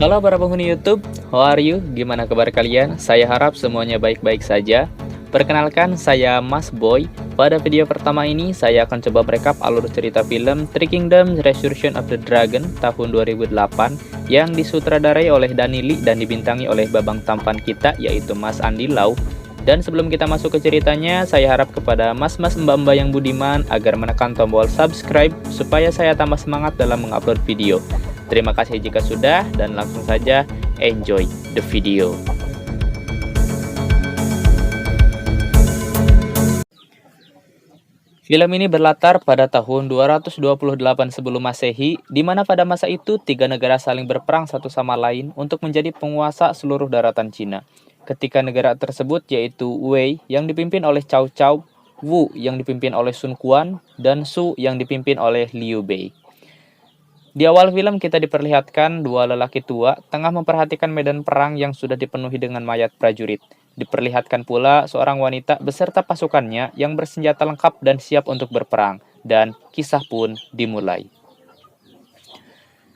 Halo para penghuni YouTube, how are you? Gimana kabar kalian? Saya harap semuanya baik-baik saja. Perkenalkan, saya Mas Boy. Pada video pertama ini, saya akan coba merekap alur cerita film Three Kingdoms Resurrection of the Dragon tahun 2008 yang disutradarai oleh Danny Lee dan dibintangi oleh babang tampan kita, yaitu Mas Andy Lau. Dan sebelum kita masuk ke ceritanya, saya harap kepada mas-mas mbak-mbak yang budiman agar menekan tombol subscribe supaya saya tambah semangat dalam mengupload video. Terima kasih jika sudah, dan langsung saja enjoy the video. Film ini berlatar pada tahun 228 sebelum Masehi, di mana pada masa itu tiga negara saling berperang satu sama lain untuk menjadi penguasa seluruh daratan Cina. Ketika negara tersebut yaitu Wei yang dipimpin oleh Cao Cao, Wu yang dipimpin oleh Sun Quan, dan Su yang dipimpin oleh Liu Bei. Di awal film kita diperlihatkan dua lelaki tua tengah memperhatikan medan perang yang sudah dipenuhi dengan mayat prajurit. Diperlihatkan pula seorang wanita beserta pasukannya yang bersenjata lengkap dan siap untuk berperang, dan kisah pun dimulai.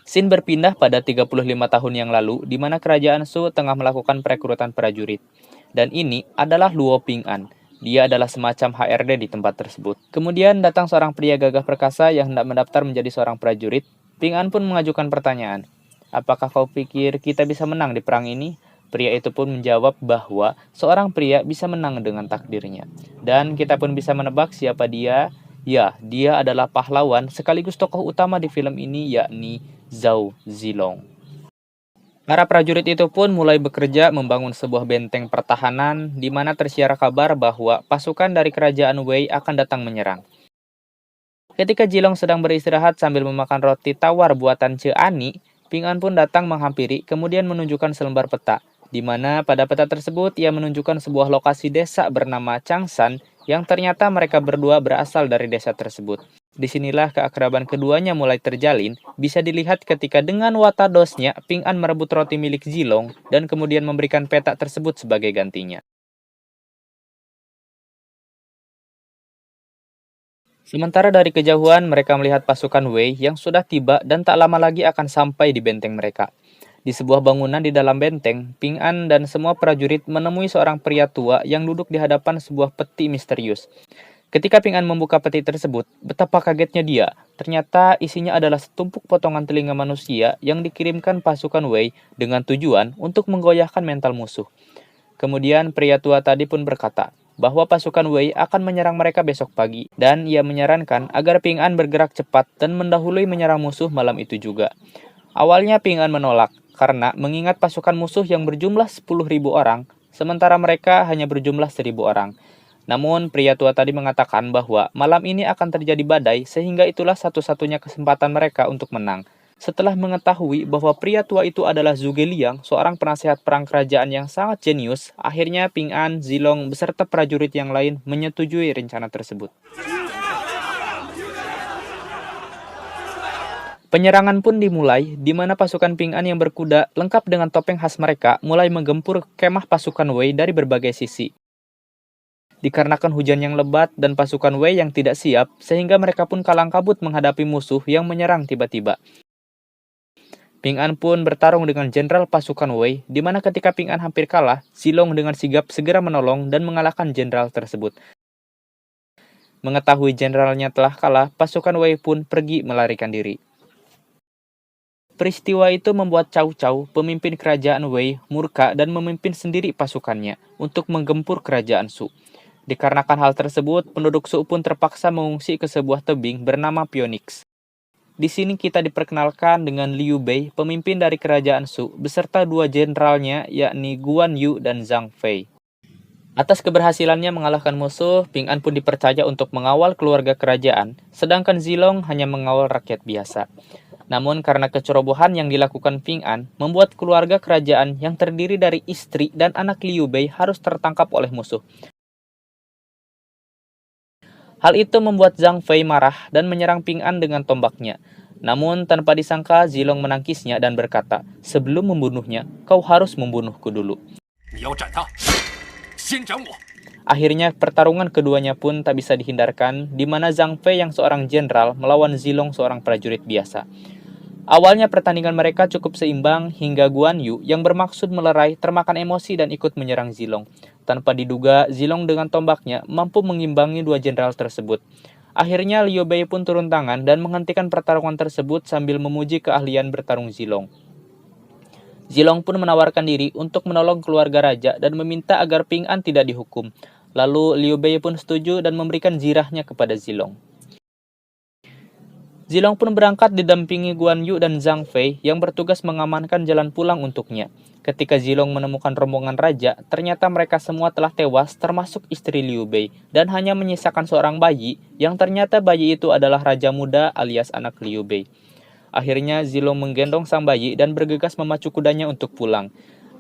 Scene berpindah pada 35 tahun yang lalu, di mana kerajaan Su tengah melakukan perekrutan prajurit. Dan ini adalah Luo Ping'an. Dia adalah semacam HRD di tempat tersebut. Kemudian datang seorang pria gagah perkasa yang hendak mendaftar menjadi seorang prajurit. Ping'an pun mengajukan pertanyaan, "Apakah kau pikir kita bisa menang di perang ini?" Pria itu pun menjawab bahwa seorang pria bisa menang dengan takdirnya. Dan kita pun bisa menebak siapa dia. Ya, dia adalah pahlawan sekaligus tokoh utama di film ini, yakni Zhao Zilong. Para prajurit itu pun mulai bekerja membangun sebuah benteng pertahanan di mana tersiar kabar bahwa pasukan dari kerajaan Wei akan datang menyerang. Ketika Jilong sedang beristirahat sambil memakan roti tawar buatan Ce Ani, Ping'an pun datang menghampiri kemudian menunjukkan selembar peta, di mana pada peta tersebut ia menunjukkan sebuah lokasi desa bernama Changshan yang ternyata mereka berdua berasal dari desa tersebut. Disinilah keakraban keduanya mulai terjalin, bisa dilihat ketika dengan watadosnya Ping'an merebut roti milik Jilong dan kemudian memberikan peta tersebut sebagai gantinya. Sementara dari kejauhan mereka melihat pasukan Wei yang sudah tiba dan tak lama lagi akan sampai di benteng mereka. Di sebuah bangunan di dalam benteng, Ping'an dan semua prajurit menemui seorang pria tua yang duduk di hadapan sebuah peti misterius. Ketika Ping'an membuka peti tersebut, betapa kagetnya dia. Ternyata isinya adalah setumpuk potongan telinga manusia yang dikirimkan pasukan Wei dengan tujuan untuk menggoyahkan mental musuh. Kemudian pria tua tadi pun berkata bahwa pasukan Wei akan menyerang mereka besok pagi, dan ia menyarankan agar Ping'an bergerak cepat dan mendahului menyerang musuh malam itu juga. Awalnya Ping'an menolak, karena mengingat pasukan musuh yang berjumlah 10.000 orang, sementara mereka hanya berjumlah 1.000 orang. Namun pria tua tadi mengatakan bahwa malam ini akan terjadi badai sehingga itulah satu-satunya kesempatan mereka untuk menang. Setelah mengetahui bahwa pria tua itu adalah Zhuge Liang, seorang penasehat perang kerajaan yang sangat jenius, akhirnya Ping'an, Zilong, beserta prajurit yang lain menyetujui rencana tersebut. Penyerangan pun dimulai, di mana pasukan Ping'an yang berkuda, lengkap dengan topeng khas mereka, mulai menggempur kemah pasukan Wei dari berbagai sisi. Dikarenakan hujan yang lebat dan pasukan Wei yang tidak siap, sehingga mereka pun kalang kabut menghadapi musuh yang menyerang tiba-tiba. Ping'an pun bertarung dengan jenderal pasukan Wei, di mana ketika Ping'an hampir kalah, Zilong dengan sigap segera menolong dan mengalahkan jenderal tersebut. Mengetahui jenderalnya telah kalah, pasukan Wei pun pergi melarikan diri. Peristiwa itu membuat Cao Cao, pemimpin kerajaan Wei, murka dan memimpin sendiri pasukannya untuk menggempur kerajaan Su. Dikarenakan hal tersebut, penduduk Su pun terpaksa mengungsi ke sebuah tebing bernama Phoenix. Di sini kita diperkenalkan dengan Liu Bei, pemimpin dari kerajaan Su, beserta dua jenderalnya yakni Guan Yu dan Zhang Fei. Atas keberhasilannya mengalahkan musuh, Ping'an pun dipercaya untuk mengawal keluarga kerajaan, sedangkan Zilong hanya mengawal rakyat biasa. Namun karena kecerobohan yang dilakukan Ping'an, membuat keluarga kerajaan yang terdiri dari istri dan anak Liu Bei harus tertangkap oleh musuh. Hal itu membuat Zhang Fei marah dan menyerang Ping'an dengan tombaknya. Namun tanpa disangka Zilong menangkisnya dan berkata, "Sebelum membunuhnya, kau harus membunuhku dulu." Akhirnya pertarungan keduanya pun tak bisa dihindarkan, di mana Zhang Fei yang seorang jenderal melawan Zilong seorang prajurit biasa. Awalnya pertandingan mereka cukup seimbang hingga Guan Yu yang bermaksud melerai termakan emosi dan ikut menyerang Zilong. Tanpa diduga, Zilong dengan tombaknya mampu mengimbangi dua jenderal tersebut. Akhirnya Liu Bei pun turun tangan dan menghentikan pertarungan tersebut sambil memuji keahlian bertarung Zilong. Zilong pun menawarkan diri untuk menolong keluarga raja dan meminta agar Ping An tidak dihukum. Lalu Liu Bei pun setuju dan memberikan zirahnya kepada Zilong. Zilong pun berangkat didampingi Guan Yu dan Zhang Fei yang bertugas mengamankan jalan pulang untuknya. Ketika Zilong menemukan rombongan raja, ternyata mereka semua telah tewas termasuk istri Liu Bei dan hanya menyisakan seorang bayi yang ternyata bayi itu adalah raja muda alias anak Liu Bei. Akhirnya Zilong menggendong sang bayi dan bergegas memacu kudanya untuk pulang.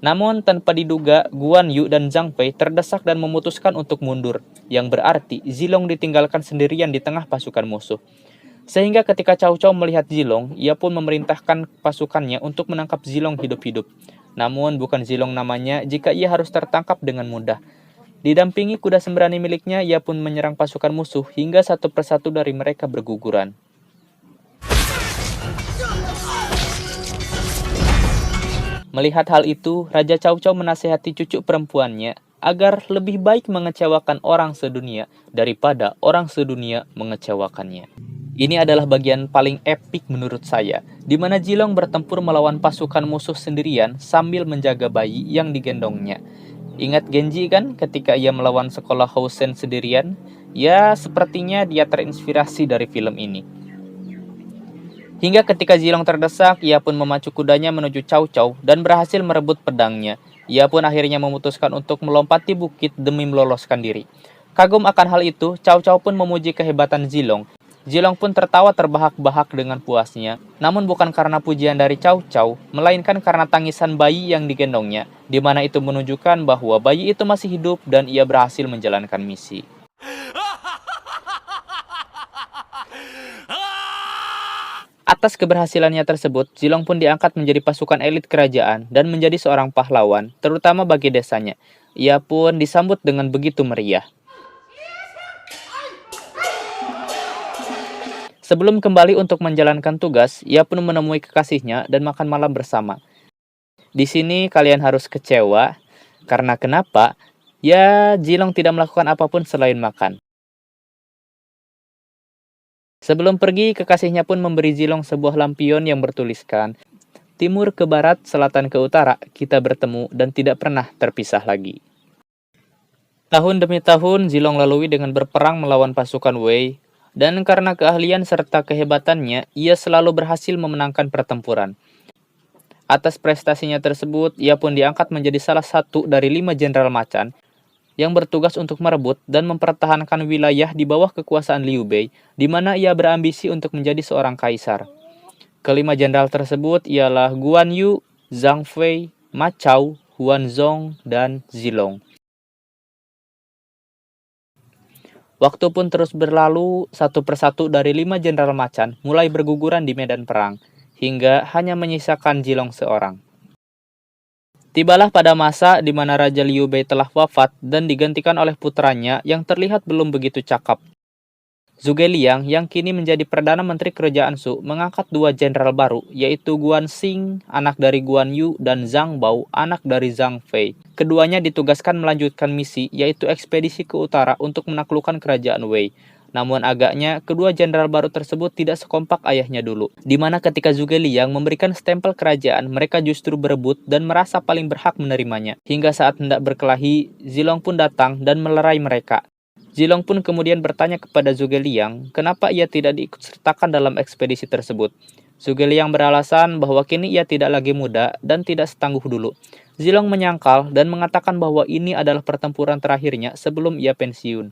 Namun tanpa diduga, Guan Yu dan Zhang Fei terdesak dan memutuskan untuk mundur, yang berarti Zilong ditinggalkan sendirian di tengah pasukan musuh. Sehingga ketika Cao Cao melihat Zilong, ia pun memerintahkan pasukannya untuk menangkap Zilong hidup-hidup. Namun bukan Zilong namanya jika ia harus tertangkap dengan mudah. Didampingi kuda sembrani miliknya, ia pun menyerang pasukan musuh hingga satu persatu dari mereka berguguran. Melihat hal itu, Raja Cao Cao menasihati cucu perempuannya agar lebih baik mengecewakan orang sedunia daripada orang sedunia mengecewakannya. Ini adalah bagian paling epik menurut saya, di mana Zilong bertempur melawan pasukan musuh sendirian sambil menjaga bayi yang digendongnya. Ingat Genji kan ketika ia melawan sekolah Housen sendirian? Ya, sepertinya dia terinspirasi dari film ini. Hingga ketika Zilong terdesak, ia pun memacu kudanya menuju Cao Cao dan berhasil merebut pedangnya. Ia pun akhirnya memutuskan untuk melompati bukit demi meloloskan diri. Kagum akan hal itu, Cao Cao pun memuji kehebatan Zilong. Zilong pun tertawa terbahak-bahak dengan puasnya. Namun bukan karena pujian dari Cao Cao, melainkan karena tangisan bayi yang digendongnya, di mana itu menunjukkan bahwa bayi itu masih hidup dan ia berhasil menjalankan misi. Atas keberhasilannya tersebut, Zilong pun diangkat menjadi pasukan elit kerajaan dan menjadi seorang pahlawan, terutama bagi desanya. Ia pun disambut dengan begitu meriah. Sebelum kembali untuk menjalankan tugas, ia pun menemui kekasihnya dan makan malam bersama. Di sini kalian harus kecewa, karena kenapa? Ya, Zilong tidak melakukan apapun selain makan. Sebelum pergi, kekasihnya pun memberi Zilong sebuah lampion yang bertuliskan, "Timur ke barat, selatan ke utara, kita bertemu dan tidak pernah terpisah lagi." Tahun demi tahun, Zilong lalui dengan berperang melawan pasukan Wei, dan karena keahlian serta kehebatannya, ia selalu berhasil memenangkan pertempuran. Atas prestasinya tersebut, ia pun diangkat menjadi salah satu dari 5 jenderal macan yang bertugas untuk merebut dan mempertahankan wilayah di bawah kekuasaan Liu Bei, di mana ia berambisi untuk menjadi seorang kaisar. Kelima jenderal tersebut ialah Guan Yu, Zhang Fei, Ma Chao, Huan Zhong, dan Zilong. Waktu pun terus berlalu, satu persatu dari 5 jenderal macan mulai berguguran di medan perang, hingga hanya menyisakan Zilong seorang. Tibalah pada masa di mana Raja Liu Bei telah wafat dan digantikan oleh putranya yang terlihat belum begitu cakap. Zhuge Liang yang kini menjadi Perdana Menteri Kerajaan Shu mengangkat 2 jenderal baru, yaitu Guan Xing, anak dari Guan Yu, dan Zhang Bao, anak dari Zhang Fei. Keduanya ditugaskan melanjutkan misi, yaitu ekspedisi ke utara untuk menaklukkan kerajaan Wei. Namun agaknya, kedua jenderal baru tersebut tidak sekompak ayahnya dulu, di mana ketika Zhuge Liang memberikan stempel kerajaan, mereka justru berebut dan merasa paling berhak menerimanya. Hingga saat hendak berkelahi, Zilong pun datang dan melerai mereka. Zilong pun kemudian bertanya kepada Zhuge Liang kenapa ia tidak diikutsertakan dalam ekspedisi tersebut. Zhuge Liang beralasan bahwa kini ia tidak lagi muda dan tidak setangguh dulu. Zilong menyangkal dan mengatakan bahwa ini adalah pertempuran terakhirnya sebelum ia pensiun.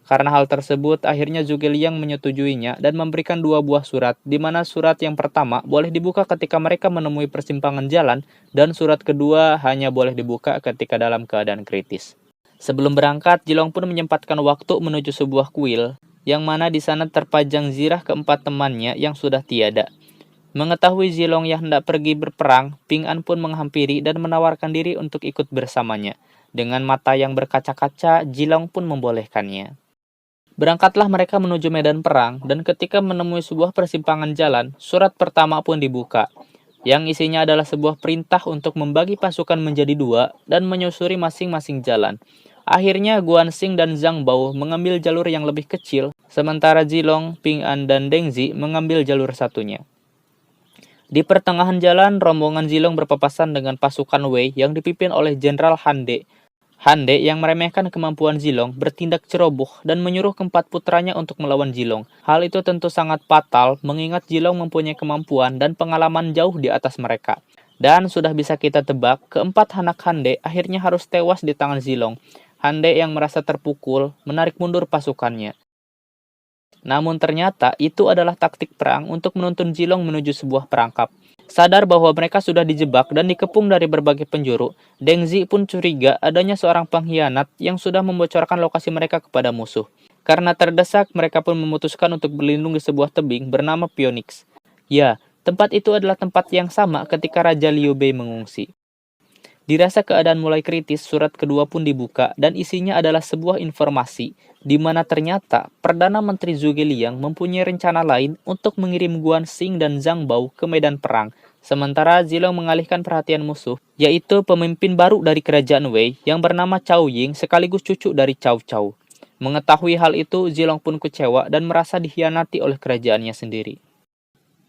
Karena hal tersebut, akhirnya Zhuge Liang menyetujuinya dan memberikan 2 buah surat, di mana surat yang pertama boleh dibuka ketika mereka menemui persimpangan jalan, dan surat kedua hanya boleh dibuka ketika dalam keadaan kritis. Sebelum berangkat, Zilong pun menyempatkan waktu menuju sebuah kuil, yang mana di sana terpajang zirah keempat temannya yang sudah tiada. Mengetahui Zilong yang hendak pergi berperang, Ping An pun menghampiri dan menawarkan diri untuk ikut bersamanya. Dengan mata yang berkaca-kaca, Zilong pun membolehkannya. Berangkatlah mereka menuju medan perang, dan ketika menemui sebuah persimpangan jalan, surat pertama pun dibuka, yang isinya adalah sebuah perintah untuk membagi pasukan menjadi dua dan menyusuri masing-masing jalan. Akhirnya Guanxing dan Zhang Bao mengambil jalur yang lebih kecil, sementara Zilong, Ping An, dan Deng Zi mengambil jalur satunya. Di pertengahan jalan, rombongan Zilong berpapasan dengan pasukan Wei yang dipimpin oleh Jenderal Han De. Han De yang meremehkan kemampuan Zilong bertindak ceroboh dan menyuruh keempat putranya untuk melawan Zilong. Hal itu tentu sangat fatal mengingat Zilong mempunyai kemampuan dan pengalaman jauh di atas mereka. Dan sudah bisa kita tebak, keempat anak Han De akhirnya harus tewas di tangan Zilong. Han De yang merasa terpukul menarik mundur pasukannya. Namun ternyata itu adalah taktik perang untuk menuntun Zilong menuju sebuah perangkap. Sadar bahwa mereka sudah dijebak dan dikepung dari berbagai penjuru, Deng Zi pun curiga adanya seorang pengkhianat yang sudah membocorkan lokasi mereka kepada musuh. Karena terdesak, mereka pun memutuskan untuk berlindung di sebuah tebing bernama Phoenix. Ya, tempat itu adalah tempat yang sama ketika Raja Liu Bei mengungsi. Dirasa keadaan mulai kritis, surat kedua pun dibuka dan isinya adalah sebuah informasi di mana ternyata Perdana Menteri Zhuge Liang mempunyai rencana lain untuk mengirim Guanxing dan Zhang Bao ke medan perang, sementara Zilong mengalihkan perhatian musuh, yaitu pemimpin baru dari kerajaan Wei yang bernama Cao Ying sekaligus cucu dari Cao Cao. Mengetahui hal itu, Zilong pun kecewa dan merasa dikhianati oleh kerajaannya sendiri.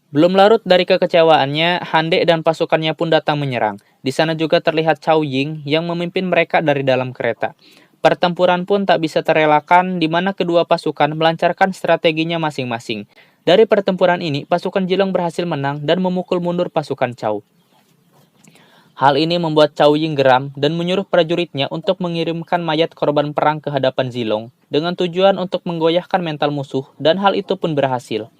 Belum larut dari kekecewaannya, Han De dan pasukannya pun datang menyerang. Di sana juga terlihat Cao Ying yang memimpin mereka dari dalam kereta. Pertempuran pun tak bisa terelakkan di mana kedua pasukan melancarkan strateginya masing-masing. Dari pertempuran ini, pasukan Zilong berhasil menang dan memukul mundur pasukan Cao. Hal ini membuat Cao Ying geram dan menyuruh prajuritnya untuk mengirimkan mayat korban perang ke hadapan Zilong dengan tujuan untuk menggoyahkan mental musuh, dan hal itu pun berhasil.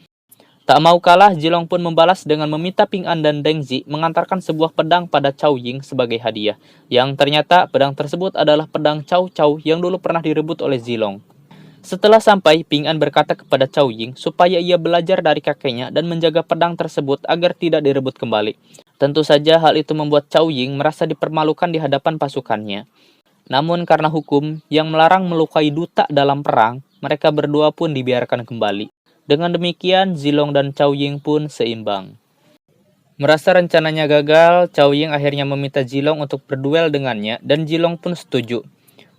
Tak mau kalah, Zilong pun membalas dengan meminta Ping An dan Deng Zi mengantarkan sebuah pedang pada Cao Ying sebagai hadiah, yang ternyata pedang tersebut adalah pedang Cao Cao yang dulu pernah direbut oleh Zilong. Setelah sampai, Ping An berkata kepada Cao Ying supaya ia belajar dari kakeknya dan menjaga pedang tersebut agar tidak direbut kembali. Tentu saja hal itu membuat Cao Ying merasa dipermalukan di hadapan pasukannya. Namun karena hukum yang melarang melukai duta dalam perang, mereka berdua pun dibiarkan kembali. Dengan demikian, Zilong dan Cao Ying pun seimbang. Merasa rencananya gagal, Cao Ying akhirnya meminta Zilong untuk berduel dengannya dan Zilong pun setuju.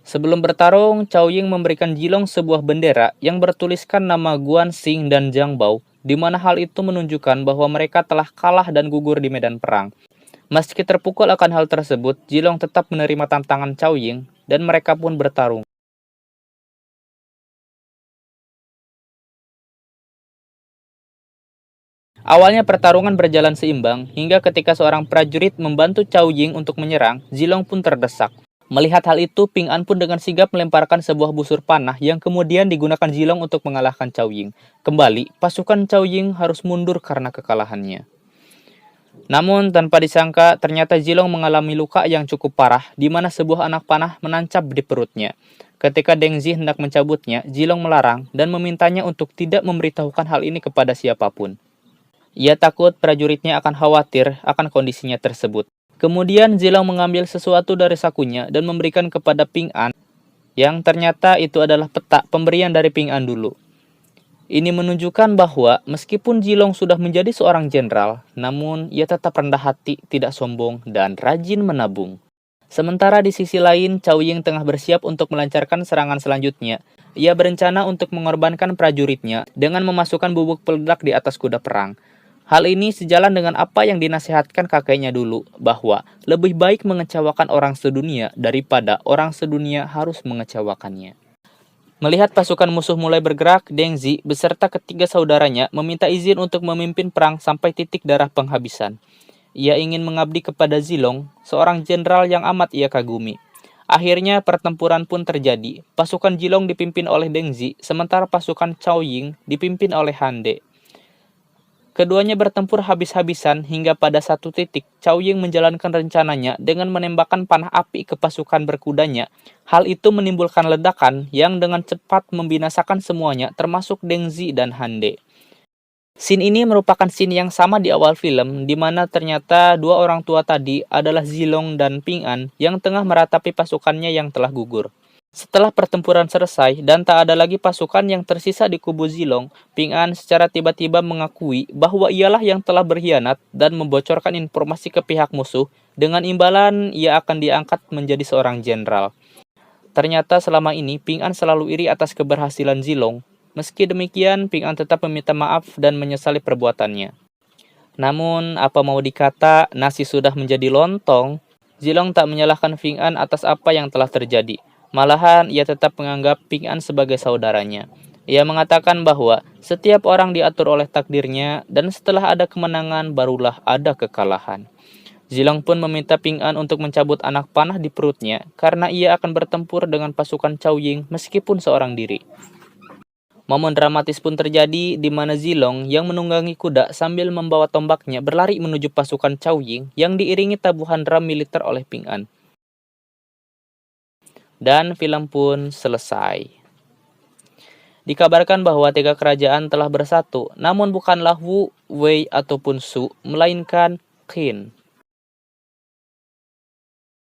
Sebelum bertarung, Cao Ying memberikan Zilong sebuah bendera yang bertuliskan nama Guanxing dan Zhang Bao, di mana hal itu menunjukkan bahwa mereka telah kalah dan gugur di medan perang. Meski terpukul akan hal tersebut, Zilong tetap menerima tantangan Cao Ying dan mereka pun bertarung. Awalnya pertarungan berjalan seimbang, hingga ketika seorang prajurit membantu Cao Ying untuk menyerang, Zilong pun terdesak. Melihat hal itu, Ping An pun dengan sigap melemparkan sebuah busur panah yang kemudian digunakan Zilong untuk mengalahkan Cao Ying. Kembali, pasukan Cao Ying harus mundur karena kekalahannya. Namun tanpa disangka, ternyata Zilong mengalami luka yang cukup parah, di mana sebuah anak panah menancap di perutnya. Ketika Deng Zi hendak mencabutnya, Zilong melarang dan memintanya untuk tidak memberitahukan hal ini kepada siapapun. Ia takut prajuritnya akan khawatir akan kondisinya tersebut. Kemudian Zilong mengambil sesuatu dari sakunya dan memberikan kepada Ping An, yang ternyata itu adalah peta pemberian dari Ping An dulu. Ini menunjukkan bahwa meskipun Zilong sudah menjadi seorang jenderal, namun ia tetap rendah hati, tidak sombong, dan rajin menabung. Sementara di sisi lain, Cao Ying tengah bersiap untuk melancarkan serangan selanjutnya. Ia berencana untuk mengorbankan prajuritnya dengan memasukkan bubuk peledak di atas kuda perang. Hal ini sejalan dengan apa yang dinasihatkan kakeknya dulu, bahwa lebih baik mengecewakan orang sedunia daripada orang sedunia harus mengecewakannya. Melihat pasukan musuh mulai bergerak, Deng Zi beserta ketiga saudaranya meminta izin untuk memimpin perang sampai titik darah penghabisan. Ia ingin mengabdi kepada Zilong, seorang jenderal yang amat ia kagumi. Akhirnya pertempuran pun terjadi. Pasukan Zilong dipimpin oleh Deng Zi, sementara pasukan Cao Ying dipimpin oleh Han De. Keduanya bertempur habis-habisan hingga pada satu titik Cao Ying menjalankan rencananya dengan menembakkan panah api ke pasukan berkudanya. Hal itu menimbulkan ledakan yang dengan cepat membinasakan semuanya termasuk Deng Zi dan Han De. Scene ini merupakan scene yang sama di awal film, di mana ternyata dua orang tua tadi adalah Zilong dan Ping An yang tengah meratapi pasukannya yang telah gugur. Setelah pertempuran selesai dan tak ada lagi pasukan yang tersisa di kubu Zilong, Ping An secara tiba-tiba mengakui bahwa ialah yang telah berkhianat dan membocorkan informasi ke pihak musuh. Dengan imbalan, ia akan diangkat menjadi seorang jenderal. Ternyata selama ini Ping An selalu iri atas keberhasilan Zilong. Meski demikian, Ping An tetap meminta maaf dan menyesali perbuatannya. Namun, apa mau dikata, nasi sudah menjadi lontong. Zilong tak menyalahkan Ping An atas apa yang telah terjadi. Malahan, ia tetap menganggap Ping An sebagai saudaranya. Ia mengatakan bahwa setiap orang diatur oleh takdirnya dan setelah ada kemenangan barulah ada kekalahan. Zilong pun meminta Ping An untuk mencabut anak panah di perutnya karena ia akan bertempur dengan pasukan Cao Ying meskipun seorang diri. Momen dramatis pun terjadi di mana Zilong yang menunggangi kuda sambil membawa tombaknya berlari menuju pasukan Cao Ying yang diiringi tabuhan drum militer oleh Ping An. Dan film pun selesai. Dikabarkan bahwa tiga kerajaan telah bersatu, namun bukanlah Wu, Wei, ataupun Su, melainkan Qin.